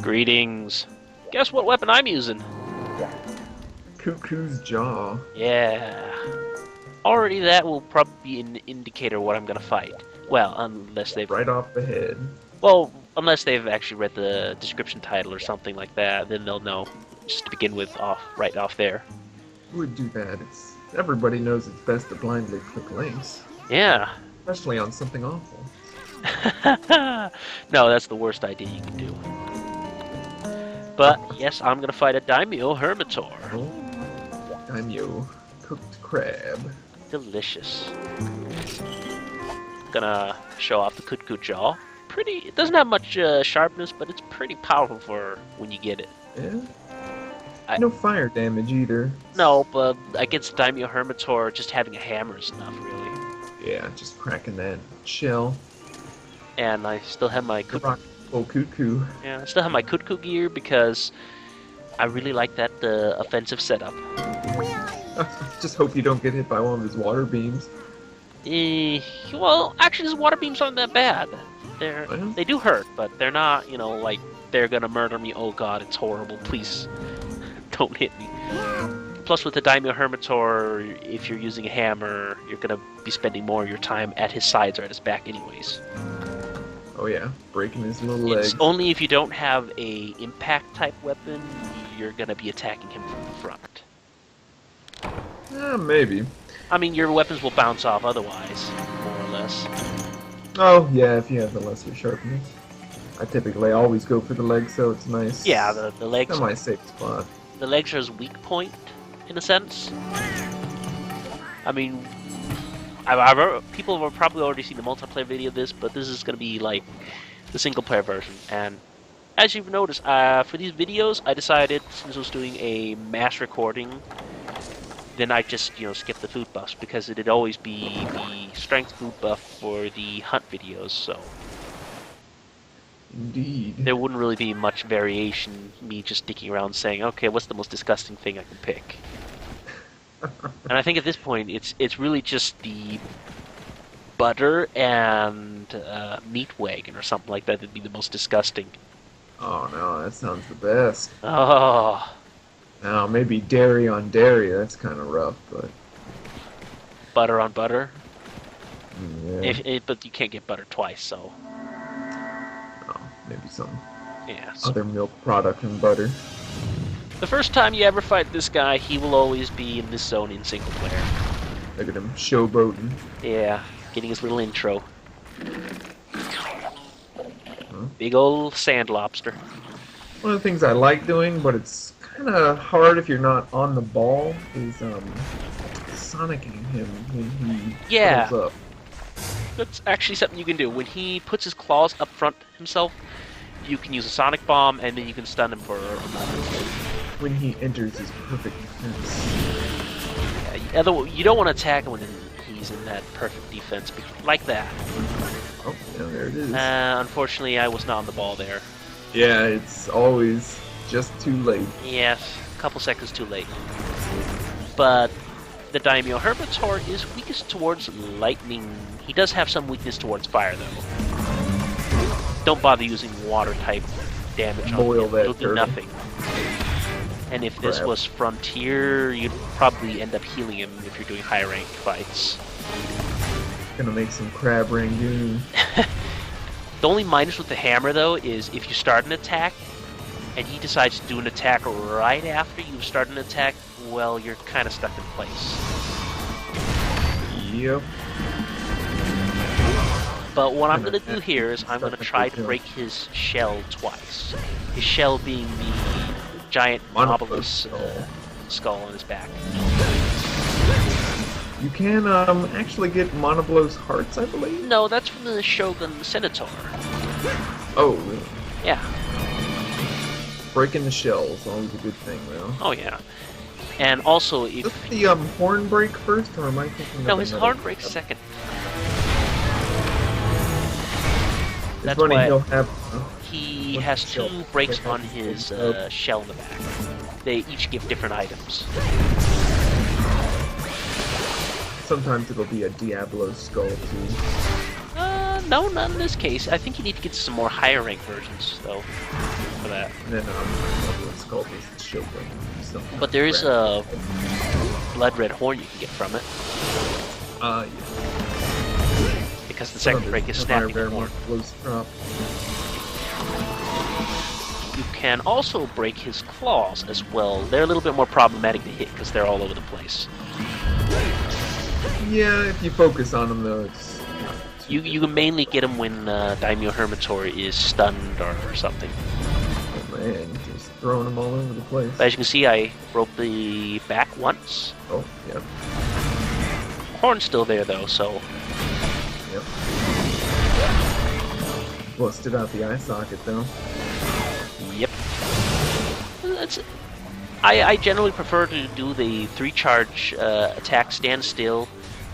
Greetings. Guess what weapon I'm using? Cuckoo's jaw. Yeah. Already that will probably be an indicator what I'm gonna fight. Well, unless they've... Right off the head. Well, unless they've actually read the description title or something like that, then they'll know. Just to begin with, right off there. Who would do that? Everybody knows it's best to blindly click links. Yeah. Especially on something awful. No, that's the worst idea you can do. But, yes, I'm gonna fight a Daimyo Hermitor. Oh, Daimyo. Cooked crab. Delicious. Gonna show off the Kutku jaw. It doesn't have much sharpness, but it's pretty powerful for when you get it. Yeah? No fire damage either. No, but against Daimyo Hermitor, just having a hammer is enough, really. Yeah, just cracking that shell. And I still have my Kutku. Yeah, I still have my Kutku gear because I really like that offensive setup. Just hope you don't get hit by one of his water beams. Well, actually, his water beams aren't that bad. They do hurt, but they're not, like they're gonna murder me. Oh god, it's horrible. Please, don't hit me. Plus, with the Daimyo Hermitor, if you're using a hammer, you're gonna be spending more of your time at his sides or at his back anyways. Oh yeah, breaking his little legs. It's only if you don't have a impact type weapon, you're gonna be attacking him from the front. Maybe. I mean, your weapons will bounce off otherwise, more or less. Oh, yeah, if you have the lesser sharpness. I typically always go for the legs, so it's nice. Yeah, the legs... That's my safe spot. The legs are his weak point, in a sense. I mean, people have probably already seen the multiplayer video of this, but this is going to be, like, the single-player version. And as you've noticed, for these videos, I decided, since I was doing a mass recording, then I just, skip the food buffs, because it'd always be the strength food buff for the hunt videos, so... Indeed. There wouldn't really be much variation, me just sticking around saying, okay, what's the most disgusting thing I can pick? And I think at this point, it's really just the butter and meat wagon or something like that that'd be the most disgusting. Oh no, that sounds the best. Oh... Now, maybe dairy on dairy, that's kind of rough, but... Butter on butter? Yeah. But you can't get butter twice, so... Oh, maybe some yeah, other milk product and butter. The first time you ever fight this guy, he will always be in this zone in single player. Look at him, showboating. Yeah, getting his little intro. Big old sand lobster. One of the things I like doing, but it's kind of hard if you're not on the ball, is sonicking him when he curls up. That's actually something you can do. When he puts his claws up front himself, you can use a sonic bomb, and then you can stun him for a moment. When he enters his perfect defense. Yeah, you don't want to attack him when he's in that perfect defense, like that. Oh, yeah, there it is. Unfortunately, I was not on the ball there. Yeah, it's always just too late. Yes, a couple seconds too late. But the Daimyo Hermitor is weakest towards lightning. He does have some weakness towards fire, though. Don't bother using water-type damage on him. It'll do nothing. And if this was Frontier, you'd probably end up healing him if you're doing high-ranked fights. Gonna make some crab rangoon. The only minus with the hammer, though, is if you start an attack, and he decides to do an attack right after you start an attack, well, you're kind of stuck in place. Yep. But what I'm going to do here is I'm going to try to break his shell twice. His shell being the giant monolith skull on his back. You can actually get Monoblow's hearts, I believe? No, that's from the Shogun Senator. Oh, really? Yeah. Breaking the shell is always a good thing, though. Oh, yeah. And also, if... Does the horn break first, or am I thinking... No, his horn breaks second. That's why he'll have... He has two breaks on his shell in the back. They each give different items. Sometimes it'll be a Diablo skull, too. No, not in this case. I think you need to get some more higher rank versions, though, for that. And then I don't know what's called this, the Shogun. But there is a blood red horn you can get from it. Yeah. Because the second break is snapping the horn. You can also break his claws as well. They're a little bit more problematic to hit because they're all over the place. Yeah, if you focus on them though, it's not too You can mainly get him when Daimyo Hermitor is stunned or something. Oh man, just throwing them all over the place. But as you can see, I broke the back once. Oh, yeah. Horn's still there though, so... Yep. Busted out the eye socket though. Yep. I generally prefer to do the 3-charge attack standstill,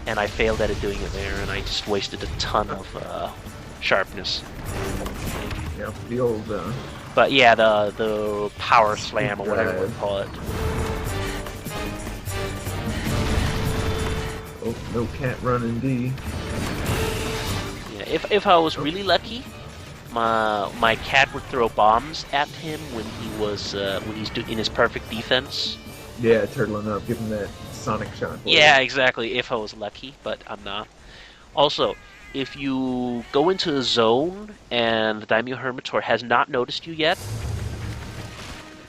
and I failed at it doing it there, and I just wasted a ton of sharpness. Yeah, the old... But yeah, the power slam, or whatever you would call it. Oh, no cat running D. Yeah, if I was really lucky, my cat would throw bombs at him when he's in his perfect defense. Yeah, turtling up, give him that sonic shot. Yeah, exactly. If I was lucky, but I'm not. Also, if you go into a zone and the Daimyo Hermitor has not noticed you yet,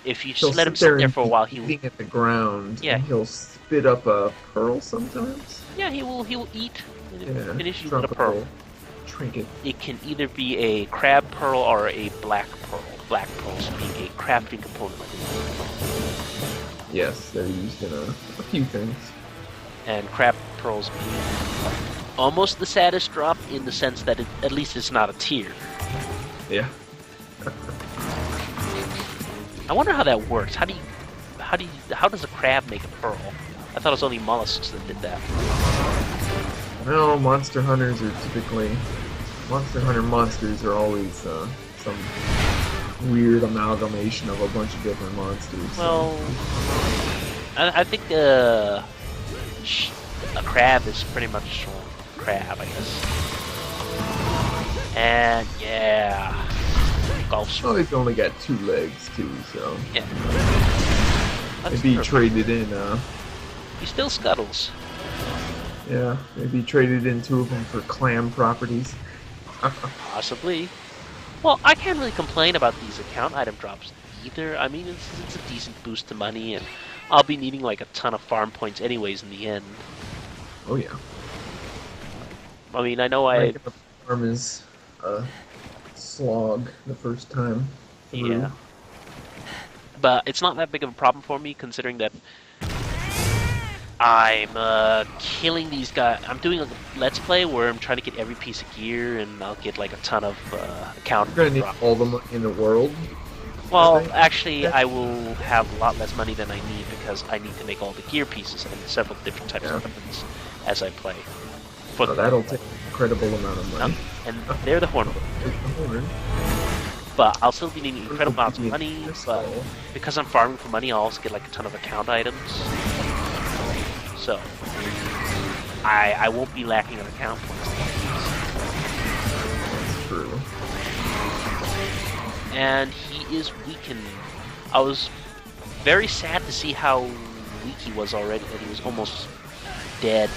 if you just let him sit there for a while, he'll eating at the ground. Yeah, and he'll spit up a pearl sometimes. Yeah, he will eat and finish you drop with a pearl. Trinket. It can either be a crab pearl or a black pearl. Black pearls being a crafting component. Yes, they're used in a few things. And crab pearls being almost the saddest drop in the sense that at least it's not a tier. Yeah. I wonder how that works. How does a crab make a pearl? I thought it was only mollusks that did that. Well, monster hunters are typically... Monster hunter monsters are always some weird amalgamation of a bunch of different monsters. Well, I think a crab is pretty much a crab, I guess. And yeah, golf swing. Oh, he's only got 2 legs too, so yeah. Maybe he traded in. He still scuttles. Yeah, maybe he traded in 2 of them for clam properties. Possibly. Well, I can't really complain about these account item drops either. I mean, it's a decent boost to money, and I'll be needing like a ton of farm points anyways in the end. Oh yeah. I mean, I know I... The farm is a slog the first time through. Yeah. But it's not that big of a problem for me, considering that I'm killing these guys. I'm doing a let's play where I'm trying to get every piece of gear, and I'll get like a ton of account. You're gonna need all the money in the world. Well, actually, I will have a lot less money than I need because I need to make all the gear pieces and several different types of weapons as I play. So that'll take an incredible amount of money. And they're the horn. But I'll still be needing incredible amounts of money. But because I'm farming for money, I'll also get like a ton of account items. So, I won't be lacking on account points. That's true. And he is weakened. I was very sad to see how weak he was already, that he was almost dead.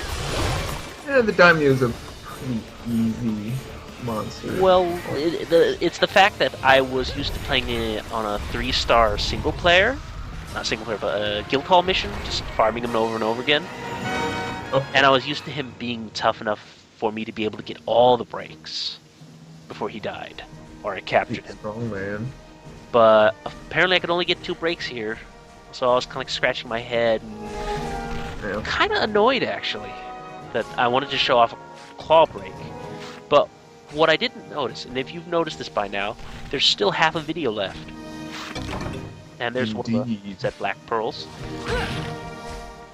Yeah, the Daimyo's a pretty easy monster. Well, it's the fact that I was used to playing it on a 3-star single player. Not single player, but a guild hall mission, just farming him over and over again. Oh. And I was used to him being tough enough for me to be able to get all the breaks before he died, or I captured him. Strong man. But apparently I could only get 2 breaks here, so I was kind of like scratching my head and kind of annoyed actually that I wanted to show off a claw break. But what I didn't notice, and if you've noticed this by now, there's still half a video left. And there's one of the said black pearls.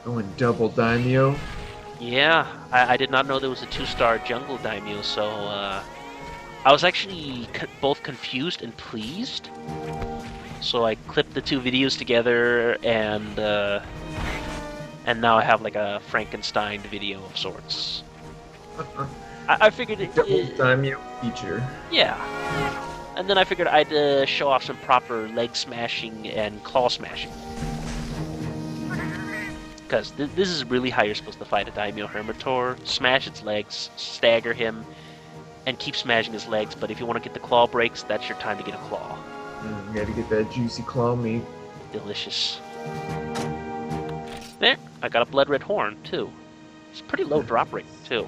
Going double Daimyo. Yeah, I did not know there was a 2-star jungle Daimyo, so I was actually both confused and pleased. So I clipped the 2 videos together, and now I have like a Frankenstein video of sorts. I figured it... Double Daimyo feature. Yeah. And then I figured I'd show off some proper leg smashing and claw smashing. Because this is really how you're supposed to fight a Daimyo Hermitor. Smash its legs, stagger him, and keep smashing his legs. But if you want to get the claw breaks, that's your time to get a claw. You gotta get that juicy claw meat. Delicious. There, I got a blood red horn, too. It's pretty low drop rate, too.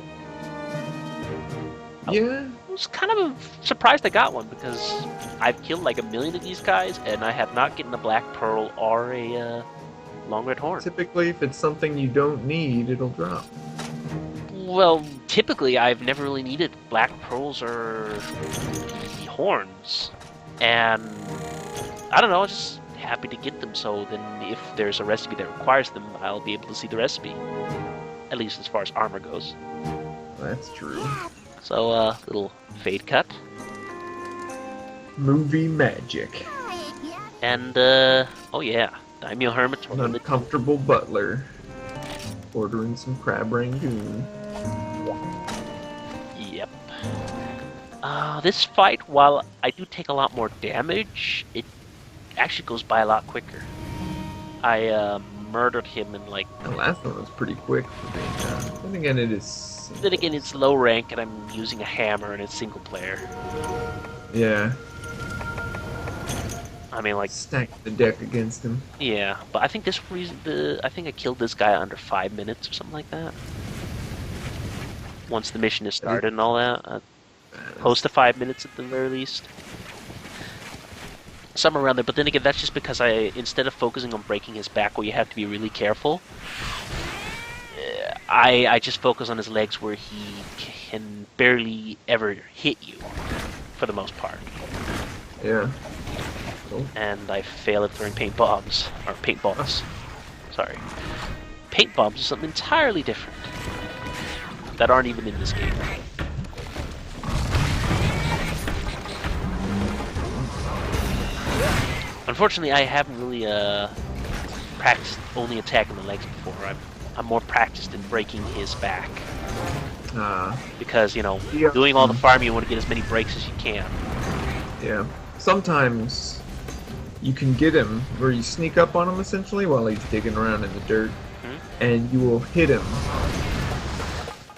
Yeah. I was kind of surprised I got one, because I've killed like 1 million of these guys, and I have not gotten a black pearl or a long red horn. Typically, if it's something you don't need, it'll drop. Well, typically I've never really needed black pearls or horns, and I don't know, I'm just happy to get them, so then if there's a recipe that requires them, I'll be able to see the recipe, at least as far as armor goes. That's true. So, little fade cut. Movie magic. And, oh yeah, Daimyo Hermit. An uncomfortable butler. Ordering some crab rangoon. Yep. This fight, while I do take a lot more damage, it actually goes by a lot quicker. I, murdered him in like... The last one was pretty quick for being, then again, it is... Then again, it's low rank, and I'm using a hammer, and it's single player. Yeah. I mean, like... Stack the deck against him. Yeah, but I think this reason... I think I killed this guy under 5 minutes or something like that. Once the mission is started and all that. Close to 5 minutes at the very least. Somewhere around there, but then again, that's just because instead of focusing on breaking his back where you have to be really careful, I just focus on his legs where he can barely ever hit you, for the most part. Yeah. Cool. And I fail at throwing paint bombs, or paintballs. Sorry. Paint bombs are something entirely different, that aren't even in this game. Unfortunately, I haven't really practiced only attacking the legs before. I'm more practiced in breaking his back. Because, you know, doing all the farming, you want to get as many breaks as you can. Yeah. Sometimes you can get him where you sneak up on him, essentially, while he's digging around in the dirt. And you will hit him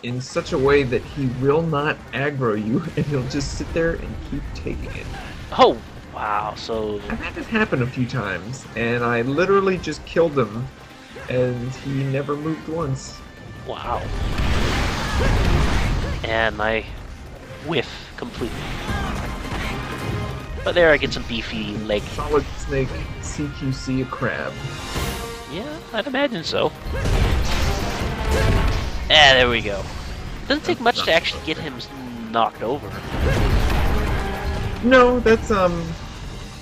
in such a way that he will not aggro you, and he'll just sit there and keep taking it. Oh, wow, so... I've had this happen a few times, and I literally just killed him, and he never moved once. Wow. And I whiff completely. But there I get some beefy leg. Solid snake, CQC a crab. Yeah, I'd imagine so. Ah, there we go. It doesn't take much to actually get him knocked over. No, that's,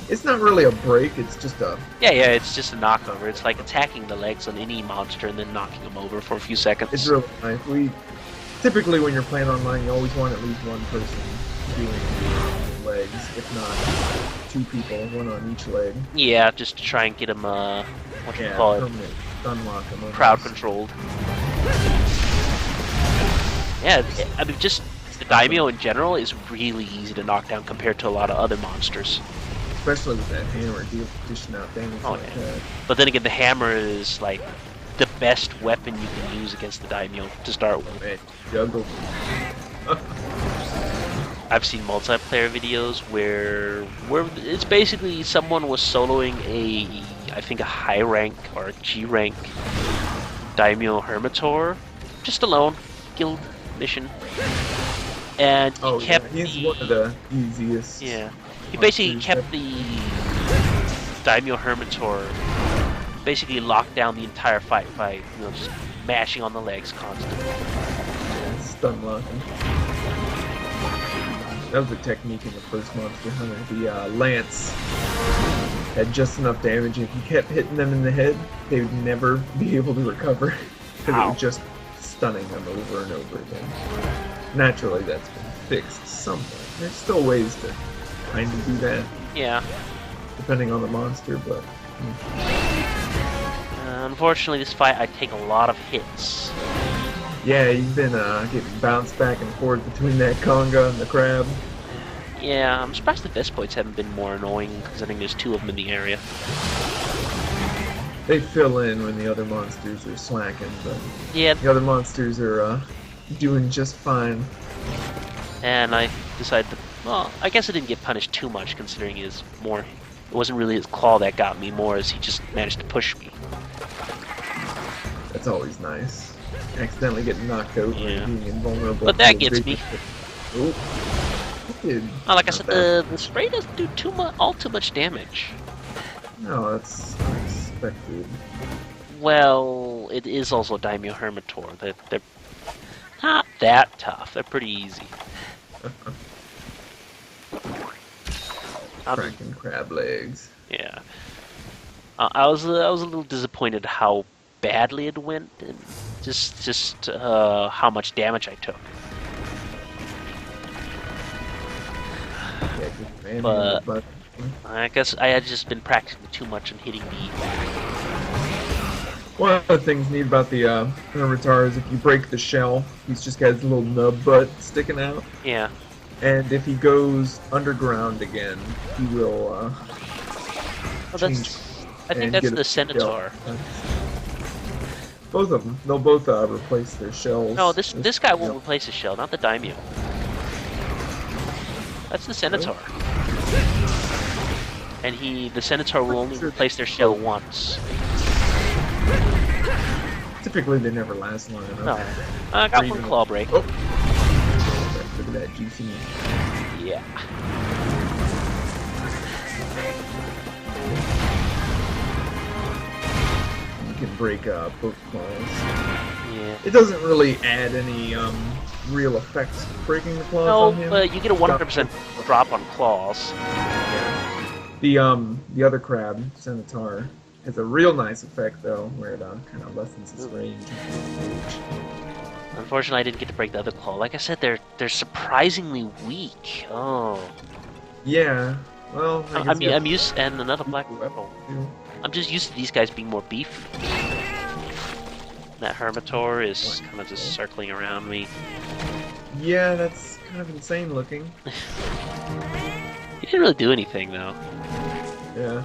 it's not really a break, it's just a... Yeah, it's just a knockover. It's like attacking the legs on any monster and then knocking them over for a few seconds. It's really nice. Typically when you're playing online, you always want at least one person doing legs, if not 2 people, 1 on each leg. Yeah, just to try and get him, what do you call it? Hermit. Unlock him. Crowd controlled. Yeah, I mean, just the Daimyo in general is really easy to knock down compared to a lot of other monsters. Especially with that hammer, dishing out damage like that. But then again, the hammer is like the best weapon you can use against the Daimyo to start with. Man, juggle. I've seen multiplayer videos where it's basically someone was soloing I think a high rank or a G rank Daimyo Hermitor, just alone, guild mission, and he kept he's one of the easiest. Yeah, he basically kept the Daimyo Hermitor basically locked down the entire fight by just mashing on the legs constantly. Yeah, stun locking. That was a technique in the first Monster Hunter. The Lance had just enough damage. If you kept hitting them in the head, they would never be able to recover because it was just stunning them over and over again. Naturally, that's been fixed somewhat. There's still ways to kind of do that. Yeah. Depending on the monster, but... unfortunately, this fight, I take a lot of hits. Yeah, you've been getting bounced back and forth between that conga and the crab. Yeah, I'm surprised the Vespoids haven't been more annoying, considering there's 2 of them in the area. They fill in when the other monsters are slacking, but Yeah, the other monsters are doing just fine. and I decided to... Well, I guess I didn't get punished too much, considering it wasn't really his claw that got me, more as he just managed to push me. That's always nice. Accidentally getting knocked over Yeah. and being invulnerable. But that gets me. Oh, dude. Oh, like I said, the spray doesn't do all too much damage. No, that's unexpected. Well, it is also a Daimyo Hermitor. They're not that tough. They're pretty easy. Cracking crab legs. Yeah. I was a little disappointed how badly it went, and just how much damage I took. Yeah, just ramming But- the butt. I guess I had just been practicing too much and hitting me. One of the things neat about the Hermitar is if you break the shell, he's just got his little nub butt sticking out. Yeah. And if he goes underground again, he will Well, change. I think and that's get the a Centaur. shell. Both of them. They'll both replace their shells. No, this guy will Yep. replace the shell, not the Daimyo. That's the Centaur. And the Centaur will only replace their shell once. Typically, they never last long enough. No. I got Or one even- claw break. Oh. Look at that juicy meat. Yeah. You can break both claws. Yeah. It doesn't really add any real effect breaking the claws No, on him. but you get a 100% drop on claws. The other crab, Centaur, has a real nice effect though, where it kind of lessens his range. Unfortunately, I didn't get to break the other claw. Like I said, they're surprisingly weak. Oh. Yeah. Well, I guess you have I'm used, and another black weapon too. I'm just used to these guys being more beefy. That Hermitor is kind of just circling around me. Yeah, that's kind of insane looking. He didn't really do anything though. Yeah.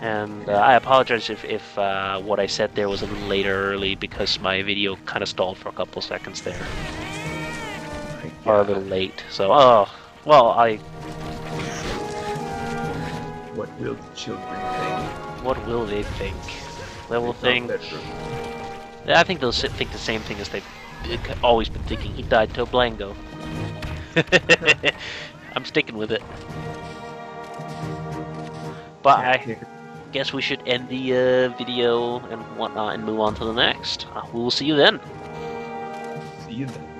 And I apologize if what I said there was a little late or early, because my video kind of stalled for a couple seconds there. Or a little late. So, well, What will the children think? what will they think? They will They think... thought that- I think they'll think the same thing as they've always been thinking. He died to a Blango. I'm sticking with it. But I guess we should end the video and whatnot and move on to the next. We will see you then. See you then.